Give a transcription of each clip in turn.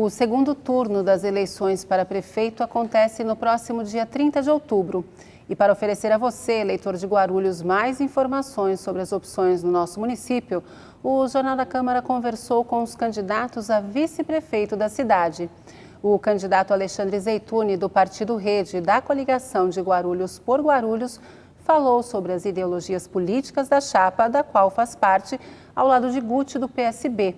O segundo turno das eleições para prefeito acontece no próximo dia 30 de outubro. E para oferecer a você, eleitor de Guarulhos, mais informações sobre as opções no nosso município, o Jornal da Câmara conversou com os candidatos a vice-prefeito da cidade. O candidato Alexandre Zeituni, do Partido Rede, da coligação de Guarulhos por Guarulhos, falou sobre as ideologias políticas da chapa, da qual faz parte, ao lado de Guti, do PSB.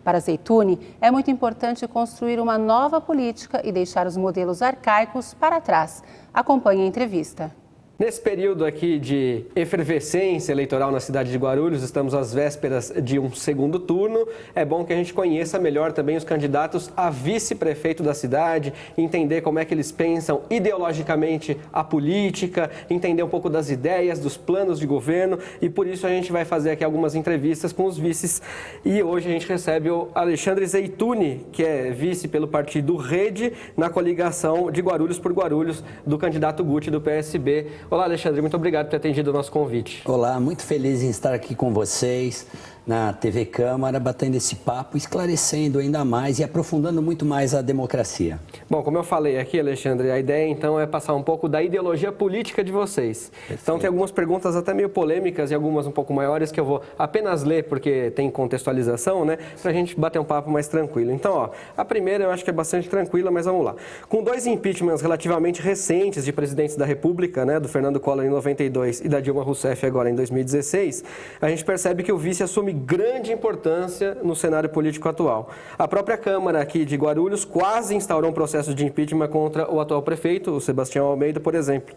Para Zeituni, é muito importante construir uma nova política e deixar os modelos arcaicos para trás. Acompanhe a entrevista. Nesse período aqui de efervescência eleitoral na cidade de Guarulhos, estamos às vésperas de um segundo turno. É bom que a gente conheça melhor também os candidatos a vice-prefeito da cidade, entender como é que eles pensam ideologicamente a política, entender um pouco das ideias, dos planos de governo, e por isso a gente vai fazer aqui algumas entrevistas com os vices. E hoje a gente recebe o Alexandre Zeituni, que é vice pelo Partido Rede, na coligação de Guarulhos por Guarulhos, do candidato Guti, do PSB. Olá, Alexandre, muito obrigado por ter atendido o nosso convite. Olá, muito feliz em estar aqui com vocês na TV Câmara, batendo esse papo, esclarecendo ainda mais e aprofundando muito mais a democracia. Bom, como eu falei aqui, Alexandre, a ideia então é passar um pouco da ideologia política de vocês. Perfeito. Então tem algumas perguntas até meio polêmicas e algumas um pouco maiores que eu vou apenas ler porque tem contextualização, né? Pra gente bater um papo mais tranquilo. Então, ó, a primeira eu acho que é bastante tranquila, mas vamos lá. Com 2 impeachments relativamente recentes de presidentes da República, né, do Fernando Collor em 92 e da Dilma Rousseff agora em 2016, a gente percebe que o vice assume grande importância no cenário político atual. A própria Câmara aqui de Guarulhos quase instaurou um processo de impeachment contra o atual prefeito, o Sebastião Almeida, por exemplo.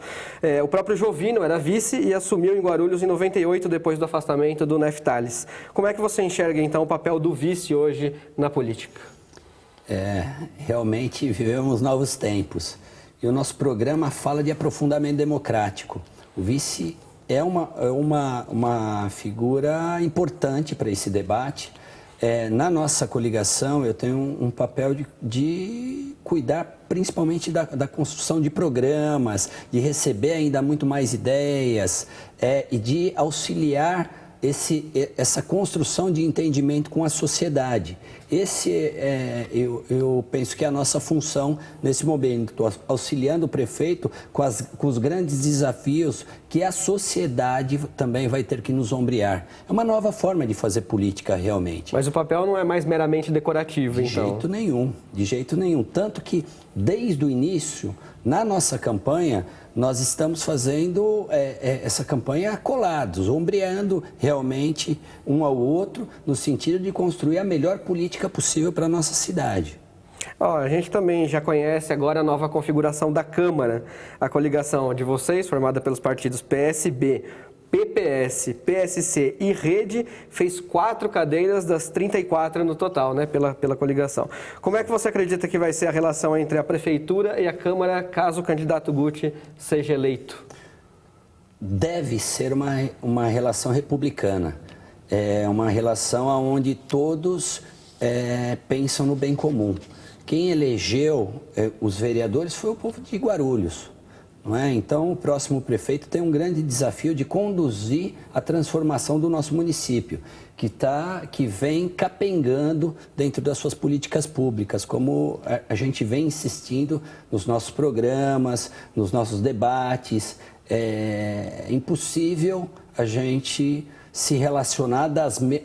O próprio Jovino era vice e assumiu em Guarulhos em 98, depois do afastamento do Neftales. Como é que você enxerga, então, o papel do vice hoje na política? Realmente vivemos novos tempos. E o nosso programa fala de aprofundamento democrático. O vice é uma figura importante para esse debate. Na nossa coligação, eu tenho um papel de cuidar principalmente da construção de programas, de receber ainda muito mais ideias e de auxiliar essa construção de entendimento com a sociedade. Eu penso que é a nossa função nesse momento, auxiliando o prefeito com os grandes desafios que a sociedade também vai ter que nos ombrear. É uma nova forma de fazer política realmente. Mas o papel não é mais meramente decorativo, então? De jeito nenhum. Tanto que, desde o início, na nossa campanha, nós estamos fazendo essa campanha colados, ombreando realmente um ao outro, no sentido de construir a melhor política possível para a nossa cidade. A gente também já conhece agora a nova configuração da Câmara. A coligação de vocês, formada pelos partidos PSB, PPS, PSC e Rede, fez 4 cadeiras das 34 no total, né, pela coligação. Como é que você acredita que vai ser a relação entre a Prefeitura e a Câmara, caso o candidato Guti seja eleito? Deve ser uma relação republicana. É uma relação onde todos pensam no bem comum. Quem elegeu os vereadores foi o povo de Guarulhos. Não é? Então, o próximo prefeito tem um grande desafio de conduzir a transformação do nosso município, que vem capengando dentro das suas políticas públicas, como a gente vem insistindo nos nossos programas, nos nossos debates. É impossível a gente se relacionar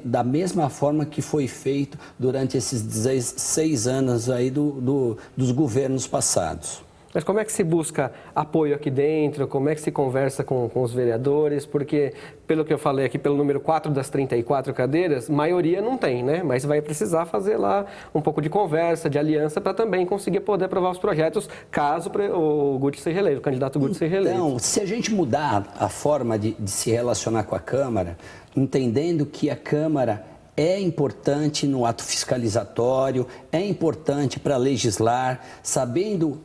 da mesma forma que foi feito durante esses 16 anos aí dos governos passados. Mas como é que se busca apoio aqui dentro? Como é que se conversa com os vereadores? Porque, pelo que eu falei aqui, pelo número 4 das 34 cadeiras, maioria não tem, né? Mas vai precisar fazer lá um pouco de conversa, de aliança, para também conseguir poder aprovar os projetos, caso o Guti seja eleito, o candidato Guti seja eleito. Então, se a gente mudar a forma de se relacionar com a Câmara, entendendo que a Câmara é importante no ato fiscalizatório, é importante para legislar, sabendo,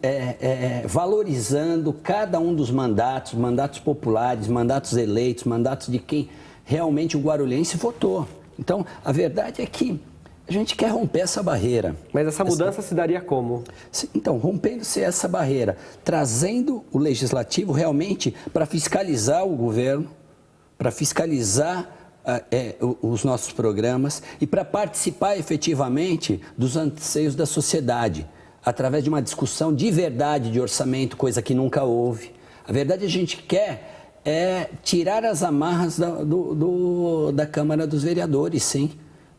valorizando cada um dos mandatos populares, mandatos eleitos, mandatos de quem realmente o guarulhense votou. Então, a verdade é que a gente quer romper essa barreira. Mas essa mudança se daria como? Então, rompendo-se essa barreira, trazendo o legislativo realmente para fiscalizar o governo, para fiscalizar os nossos programas e para participar efetivamente dos anseios da sociedade, através de uma discussão de verdade de orçamento, coisa que nunca houve. A verdade a gente quer tirar as amarras da Câmara dos Vereadores, sim.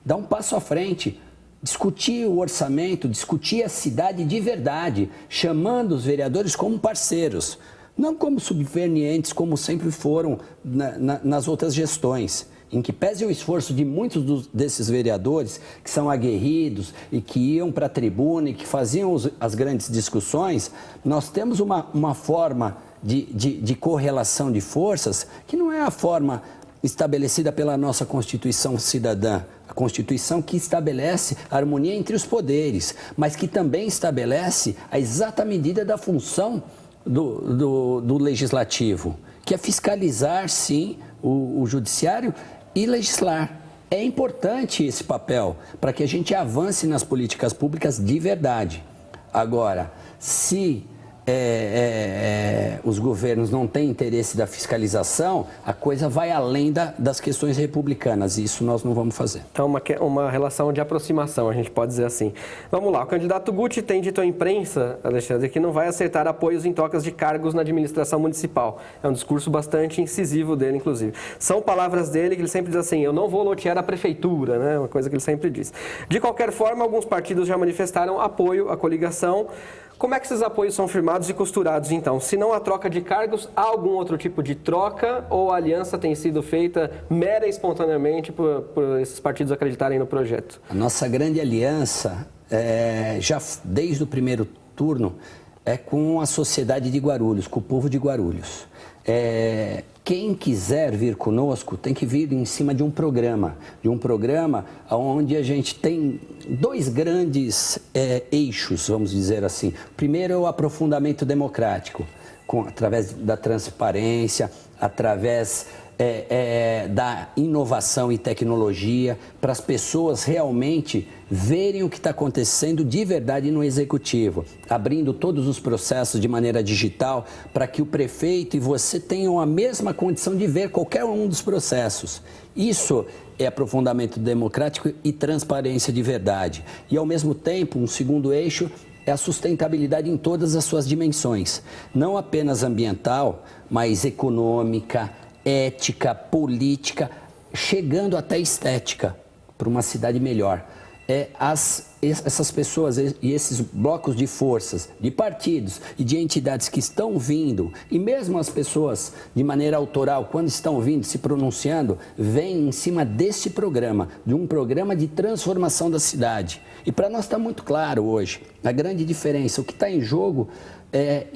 Dar um passo à frente, discutir o orçamento, discutir a cidade de verdade, chamando os vereadores como parceiros, não como subvenientes, como sempre foram nas outras gestões, em que pese o esforço de muitos desses vereadores, que são aguerridos e que iam para a tribuna e que faziam as grandes discussões, nós temos uma forma de correlação de forças que não é a forma estabelecida pela nossa Constituição Cidadã, a Constituição que estabelece a harmonia entre os poderes, mas que também estabelece a exata medida da função do Legislativo, que é fiscalizar, sim, o Judiciário e legislar. É importante esse papel para que a gente avance nas políticas públicas de verdade. Agora, se os governos não têm interesse da fiscalização, a coisa vai além das questões republicanas, e isso nós não vamos fazer. Então, uma relação de aproximação, a gente pode dizer assim. Vamos lá, o candidato Guti tem dito à imprensa, Alexandre, que não vai aceitar apoios em trocas de cargos na administração municipal. É um discurso bastante incisivo dele, inclusive. São palavras dele que ele sempre diz assim, eu não vou lotear a prefeitura, né? Uma coisa que ele sempre diz. De qualquer forma, alguns partidos já manifestaram apoio à coligação. Como é que esses apoios são firmados e costurados, então? Se não há troca de cargos, há algum outro tipo de troca ou a aliança tem sido feita mera e espontaneamente por esses partidos acreditarem no projeto? A nossa grande aliança, já desde o primeiro turno, é com a sociedade de Guarulhos, com o povo de Guarulhos. Quem quiser vir conosco tem que vir em cima de um programa onde a gente tem dois grandes eixos, vamos dizer assim. Primeiro é o aprofundamento democrático, através da transparência, através da inovação e tecnologia, para as pessoas realmente verem o que está acontecendo de verdade no Executivo, abrindo todos os processos de maneira digital para que o prefeito e você tenham a mesma condição de ver qualquer um dos processos. Isso é aprofundamento democrático e transparência de verdade. E, ao mesmo tempo, um segundo eixo é a sustentabilidade em todas as suas dimensões, não apenas ambiental, mas econômica, ética, política, chegando até estética, para uma cidade melhor. Essas pessoas e esses blocos de forças, de partidos e de entidades que estão vindo, e mesmo as pessoas de maneira autoral, quando estão vindo, se pronunciando, vêm em cima desse programa, de um programa de transformação da cidade. E para nós está muito claro hoje, a grande diferença, o que está em jogo é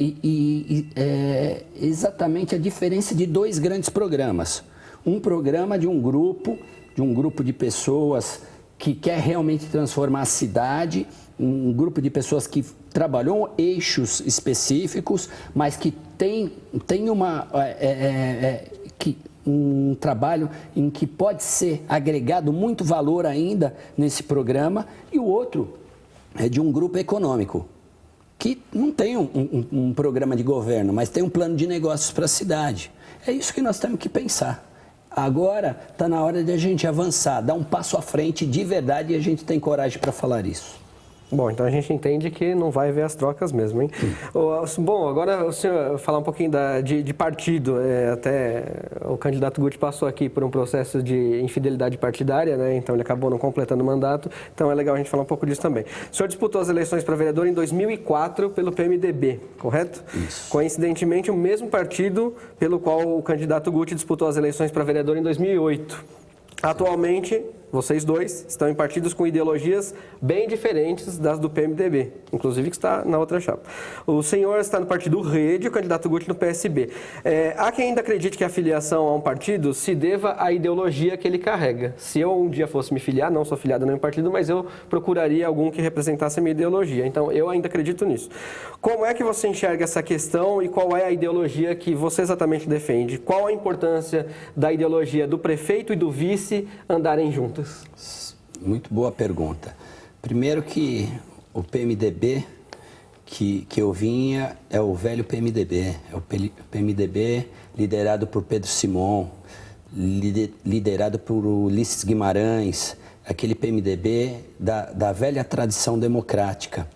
exatamente a diferença de dois grandes programas. Um programa de um grupo de pessoas que quer realmente transformar a cidade, um grupo de pessoas que trabalhou eixos específicos, mas que tem um trabalho em que pode ser agregado muito valor ainda nesse programa, e o outro é de um grupo econômico, que não tem um programa de governo, mas tem um plano de negócios para a cidade. É isso que nós temos que pensar. Agora está na hora de a gente avançar, dar um passo à frente de verdade, e a gente tem coragem para falar isso. Bom, então a gente entende que não vai haver as trocas mesmo, hein? Bom, agora o senhor falar um pouquinho de partido. Até o candidato Guti passou aqui por um processo de infidelidade partidária, né? Então ele acabou não completando o mandato. Então é legal a gente falar um pouco disso também. O senhor disputou as eleições para vereador em 2004 pelo PMDB, correto? Isso. Coincidentemente, o mesmo partido pelo qual o candidato Guti disputou as eleições para vereador em 2008. Atualmente, vocês dois estão em partidos com ideologias bem diferentes das do PMDB, inclusive que está na outra chapa. O senhor está no partido Rede, o candidato Guti no PSB. Há quem ainda acredite que a filiação a um partido se deva à ideologia que ele carrega. Se eu um dia fosse me filiar, não sou filiado a nenhum partido, mas eu procuraria algum que representasse a minha ideologia. Então, eu ainda acredito nisso. Como é que você enxerga essa questão e qual é a ideologia que você exatamente defende? Qual a importância da ideologia do prefeito e do vice andarem juntas? Muito boa pergunta. Primeiro que o PMDB que eu vinha é o velho PMDB, é o PMDB liderado por Pedro Simon, liderado por Ulisses Guimarães, aquele PMDB da velha tradição democrática,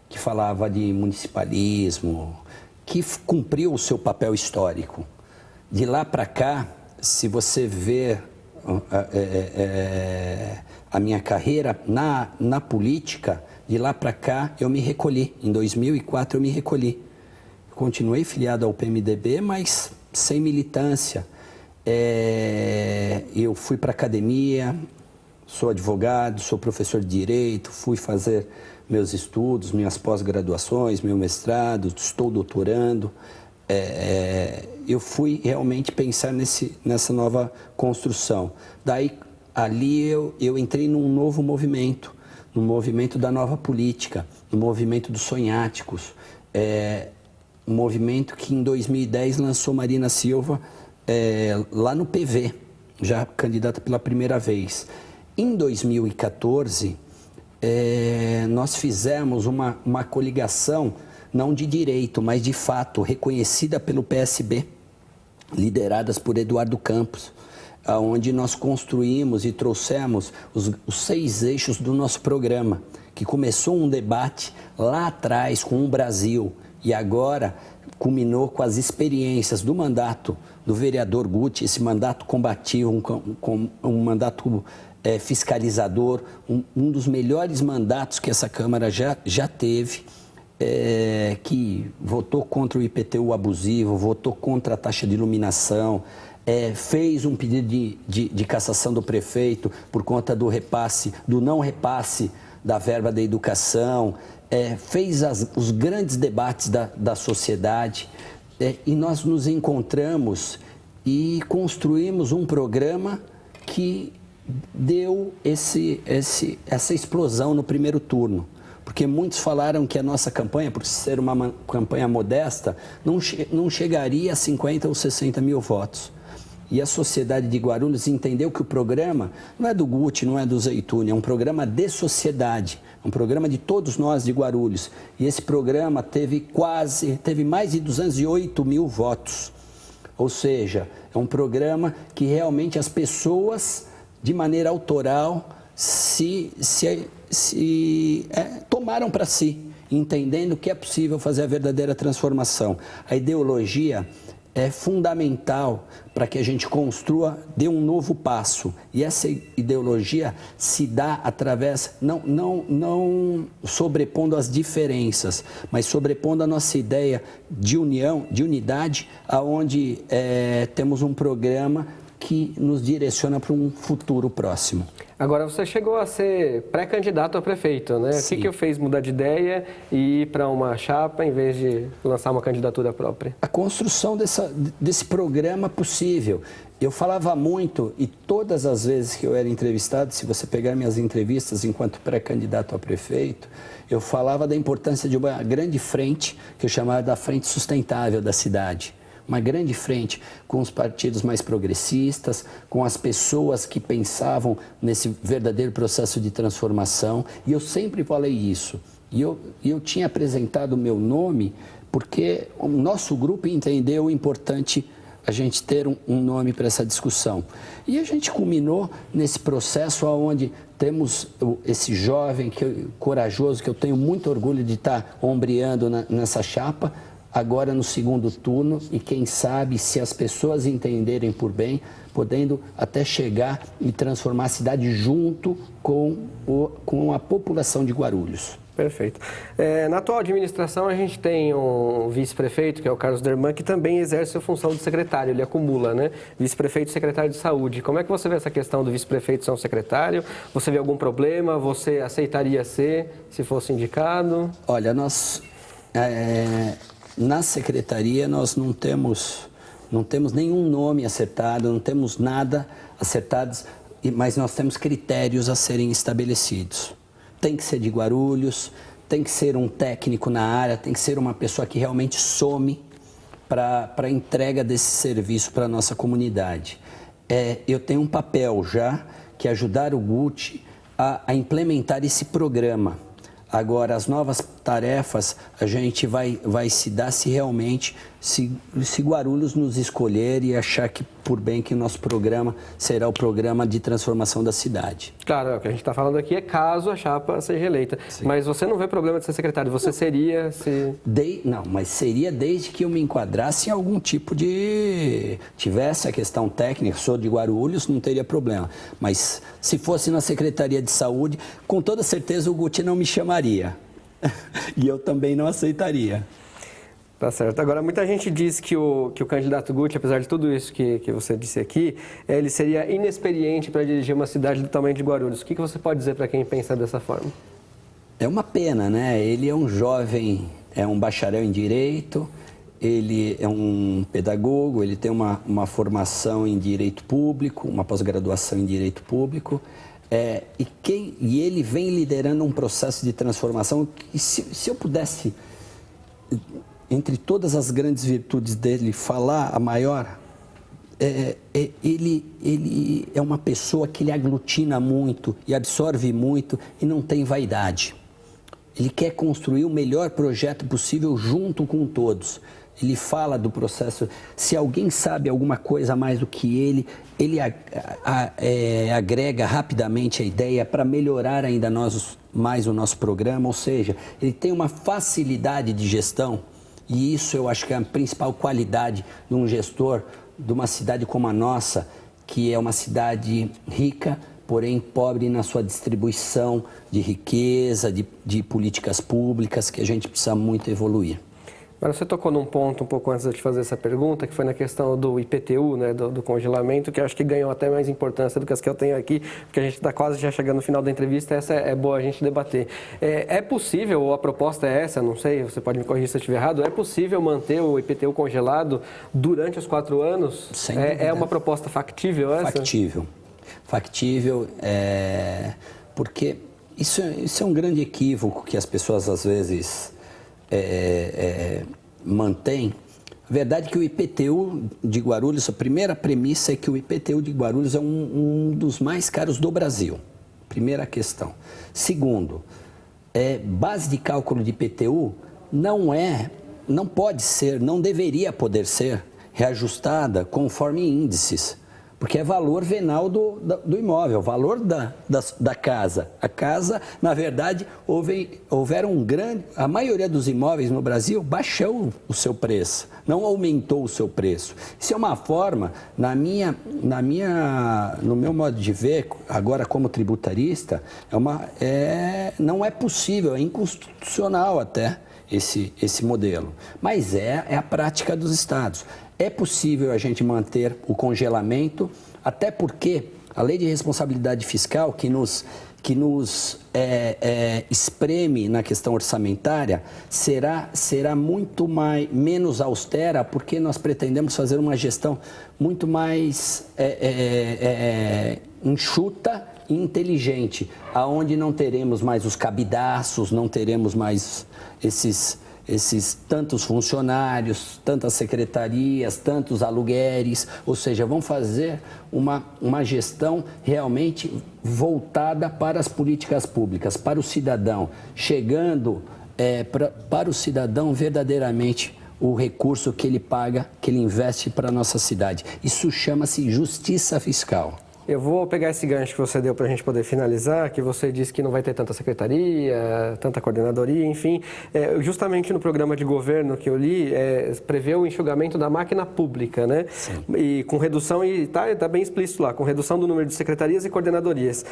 que falava de municipalismo, que cumpriu o seu papel histórico. De lá para cá, se você ver a minha carreira na política, de lá para cá eu me recolhi. Em 2004 eu me recolhi. Continuei filiado ao PMDB, mas sem militância. Eu fui para a academia, sou advogado, sou professor de direito, fui fazer meus estudos, minhas pós-graduações, meu mestrado, estou doutorando. Eu fui realmente pensar nessa nova construção. Daí, ali eu entrei num novo movimento, no movimento da nova política, no movimento dos sonháticos, um movimento que em 2010 lançou Marina Silva lá no PV, já candidata pela primeira vez. Em 2014, nós fizemos uma coligação, não de direito, mas de fato, reconhecida pelo PSB, lideradas por Eduardo Campos, onde nós construímos e trouxemos os 6 eixos do nosso programa, que começou um debate lá atrás com o Brasil e agora culminou com as experiências do mandato do vereador Guti, esse mandato combativo, um mandato fiscalizador, um dos melhores mandatos que essa Câmara já teve, que votou contra o IPTU abusivo, votou contra a taxa de iluminação, fez um pedido de cassação do prefeito por conta do não repasse da verba da educação, fez os grandes debates da sociedade, e nós nos encontramos e construímos um programa que deu essa explosão no primeiro turno. Porque muitos falaram que a nossa campanha, por ser uma campanha modesta, não chegaria a 50 ou 60 mil votos. E a sociedade de Guarulhos entendeu que o programa não é do Guti, não é do Zeytuni, é um programa de sociedade, um programa de todos nós de Guarulhos. E esse programa teve mais de 208 mil votos. Ou seja, é um programa que realmente as pessoas, de maneira autoral, tomaram para si, entendendo que é possível fazer a verdadeira transformação. A ideologia é fundamental para que a gente construa, dê um novo passo. E essa ideologia se dá através, não sobrepondo as diferenças, mas sobrepondo a nossa ideia de união, de unidade, aonde temos um programa que nos direciona para um futuro próximo. Agora, você chegou a ser pré-candidato a prefeito, né? Sim. O que o fez mudar de ideia e ir para uma chapa em vez de lançar uma candidatura própria? A construção desse programa possível. Eu falava muito, e todas as vezes que eu era entrevistado, se você pegar minhas entrevistas enquanto pré-candidato a prefeito, eu falava da importância de uma grande frente, que eu chamava da frente sustentável da cidade. Uma grande frente com os partidos mais progressistas, com as pessoas que pensavam nesse verdadeiro processo de transformação. E eu sempre falei isso. E eu tinha apresentado o meu nome porque o nosso grupo entendeu o importante a gente ter um nome para essa discussão. E a gente culminou nesse processo onde temos esse jovem corajoso, que eu tenho muito orgulho de estar ombreando nessa chapa, agora no segundo turno, e quem sabe, se as pessoas entenderem por bem, podendo até chegar e transformar a cidade junto com a população de Guarulhos. Perfeito. Na atual administração, a gente tem um vice-prefeito, que é o Carlos Derman, que também exerce a função de secretário, ele acumula, né? Vice-prefeito e secretário de saúde. Como é que você vê essa questão do vice-prefeito ser um secretário? Você vê algum problema? Você aceitaria ser, se fosse indicado? Olha, nós... Na secretaria nós não temos nenhum nome acertado, não temos nada acertado, mas nós temos critérios a serem estabelecidos. Tem que ser de Guarulhos, tem que ser um técnico na área, tem que ser uma pessoa que realmente some para a entrega desse serviço para a nossa comunidade. Eu tenho um papel já, que é ajudar o Guti a implementar esse programa. Agora, as novas tarefas a gente vai se dar se realmente, se Guarulhos nos escolher e achar que por bem que o nosso programa será o programa de transformação da cidade. Claro, o que a gente está falando aqui é caso a chapa seja eleita. Sim. Mas você não vê problema de ser secretário, você seria se... Não, mas seria desde que eu me enquadrasse em algum tipo de... Tivesse a questão técnica, sou de Guarulhos, não teria problema. Mas se fosse na Secretaria de Saúde, com toda certeza o Guti não me chamaria. E eu também não aceitaria. Tá certo. Agora, muita gente diz que o candidato Guti, apesar de tudo isso que você disse aqui, ele seria inexperiente para dirigir uma cidade do tamanho de Guarulhos. O que você pode dizer para quem pensa dessa forma? É uma pena, né? Ele é um jovem, é um bacharel em Direito, ele é um pedagogo, ele tem uma formação em Direito Público, uma pós-graduação em Direito Público, e ele vem liderando um processo de transformação que, se eu pudesse... Entre todas as grandes virtudes dele, falar a maior, ele é uma pessoa que ele aglutina muito e absorve muito e não tem vaidade. Ele quer construir o melhor projeto possível junto com todos. Ele fala do processo. Se alguém sabe alguma coisa mais do que ele agrega rapidamente a ideia para melhorar ainda mais o nosso programa. Ou seja, ele tem uma facilidade de gestão. E isso eu acho que é a principal qualidade de um gestor de uma cidade como a nossa, que é uma cidade rica, porém pobre na sua distribuição de riqueza, de políticas públicas, que a gente precisa muito evoluir. Agora, você tocou num ponto um pouco antes de eu te fazer essa pergunta, que foi na questão do IPTU, né, do congelamento, que eu acho que ganhou até mais importância do que as que eu tenho aqui, porque a gente está quase já chegando no final da entrevista, essa é boa a gente debater. É possível, ou a proposta é essa, não sei, você pode me corrigir se eu estiver errado, é possível manter o IPTU congelado durante os 4 anos? Sem dúvida. É uma proposta factível essa? Factível, porque isso é um grande equívoco que as pessoas às vezes... mantém. A verdade é que o IPTU de Guarulhos, a primeira premissa é que o IPTU de Guarulhos é um dos mais caros do Brasil. Primeira questão. Segundo, base de cálculo de IPTU não pode ser, não deveria poder ser reajustada conforme índices, porque é valor venal do imóvel, valor da casa. A casa, na verdade, a maioria dos imóveis no Brasil baixou o seu preço, não aumentou o seu preço. Isso é uma forma, no meu modo de ver, agora como tributarista, não é possível, é inconstitucional até esse modelo. Mas é a prática dos estados. É possível a gente manter o congelamento, até porque a lei de responsabilidade fiscal, que nos espreme na questão orçamentária, será muito menos austera, porque nós pretendemos fazer uma gestão muito mais enxuta e inteligente, aonde não teremos mais os cabidaços, não teremos mais esses tantos funcionários, tantas secretarias, tantos aluguéis, ou seja, vão fazer uma gestão realmente voltada para as políticas públicas, para o cidadão, chegando para o cidadão verdadeiramente o recurso que ele paga, que ele investe para a nossa cidade. Isso chama-se justiça fiscal. Eu vou pegar esse gancho que você deu para a gente poder finalizar, que você disse que não vai ter tanta secretaria, tanta coordenadoria, enfim. Justamente no programa de governo que eu li, prevê o enxugamento da máquina pública, né? Sim. E com redução, e tá bem explícito lá, com redução do número de secretarias e coordenadorias.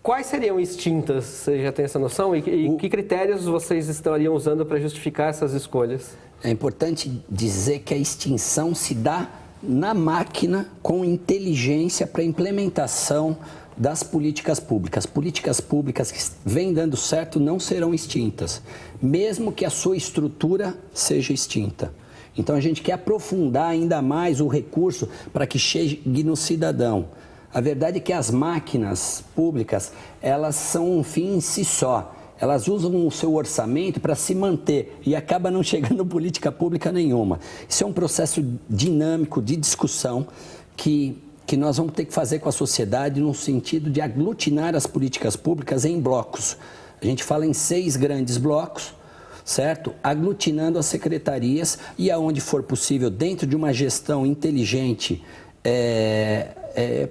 Quais seriam extintas, você já tem essa noção? E que critérios vocês estariam usando para justificar essas escolhas? É importante dizer que a extinção se dá na máquina com inteligência para implementação das políticas públicas. Políticas públicas que vêm dando certo não serão extintas, mesmo que a sua estrutura seja extinta. Então a gente quer aprofundar ainda mais o recurso para que chegue no cidadão. A verdade é que as máquinas públicas, elas são um fim em si só. Elas usam o seu orçamento para se manter e acaba não chegando política pública nenhuma. Isso é um processo dinâmico de discussão que nós vamos ter que fazer com a sociedade no sentido de aglutinar as políticas públicas em blocos. A gente fala em 6 grandes blocos, certo? Aglutinando as secretarias e aonde for possível, dentro de uma gestão inteligente,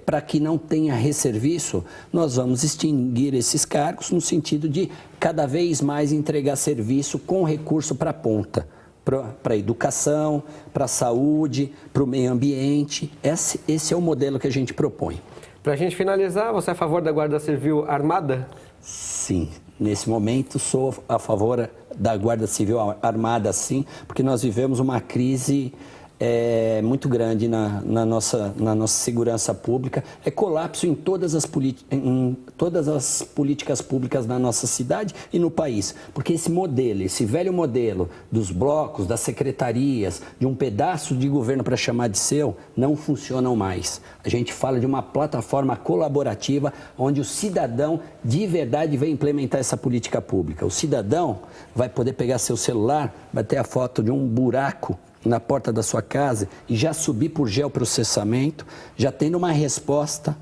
para que não tenha resserviço, nós vamos extinguir esses cargos no sentido de cada vez mais entregar serviço com recurso para a ponta, para a educação, para a saúde, para o meio ambiente. Esse é o modelo que a gente propõe. Para a gente finalizar, você é a favor da Guarda Civil armada? Sim, nesse momento sou a favor da Guarda Civil armada, sim, porque nós vivemos uma crise muito grande na nossa segurança pública, colapso em todas as políticas públicas na nossa cidade e no país, porque esse velho modelo dos blocos, das secretarias, de um pedaço de governo para chamar de seu, não funcionam mais. A gente fala de uma plataforma colaborativa onde o cidadão de verdade vem implementar essa política pública. O cidadão vai poder pegar seu celular, vai ter a foto de um buraco na porta da sua casa e já subir por geoprocessamento, já tendo uma resposta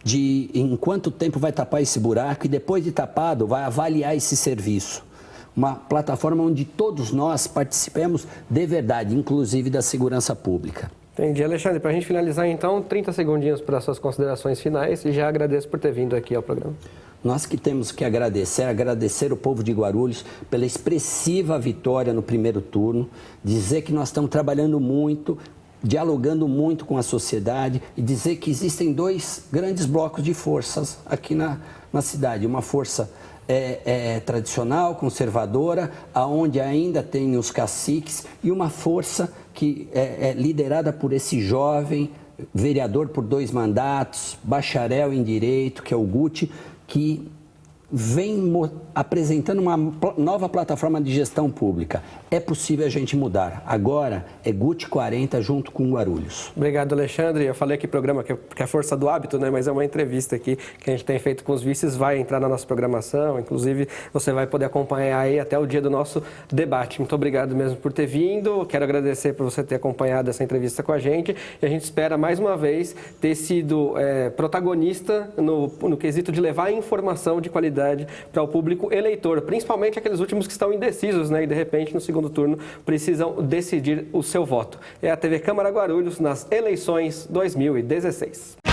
de em quanto tempo vai tapar esse buraco e depois de tapado vai avaliar esse serviço. Uma plataforma onde todos nós participemos de verdade, inclusive da segurança pública. Entendi. Alexandre, para a gente finalizar então, 30 segundinhos para as suas considerações finais e já agradeço por ter vindo aqui ao programa. Nós que temos que agradecer o povo de Guarulhos pela expressiva vitória no primeiro turno, dizer que nós estamos trabalhando muito, dialogando muito com a sociedade e dizer que existem dois grandes blocos de forças aqui na cidade. Uma força tradicional, conservadora, aonde ainda tem os caciques, e uma força que é liderada por esse jovem vereador por 2 mandatos, bacharel em Direito, que é o Guti, que vem apresentando uma nova plataforma de gestão pública. É possível a gente mudar. Agora é Guti 40 junto com Guarulhos. Obrigado, Alexandre. Eu falei aqui programa que é força do hábito, né? Mas é uma entrevista aqui que a gente tem feito com os vices, vai entrar na nossa programação. Inclusive, você vai poder acompanhar aí até o dia do nosso debate. Muito obrigado mesmo por ter vindo. Quero agradecer por você ter acompanhado essa entrevista com a gente. E a gente espera, mais uma vez, ter sido protagonista no quesito de levar informação de qualidade para o público eleitor, principalmente aqueles últimos que estão indecisos, né? E de repente no segundo turno precisam decidir o seu voto. É a TV Câmara Guarulhos nas eleições 2016.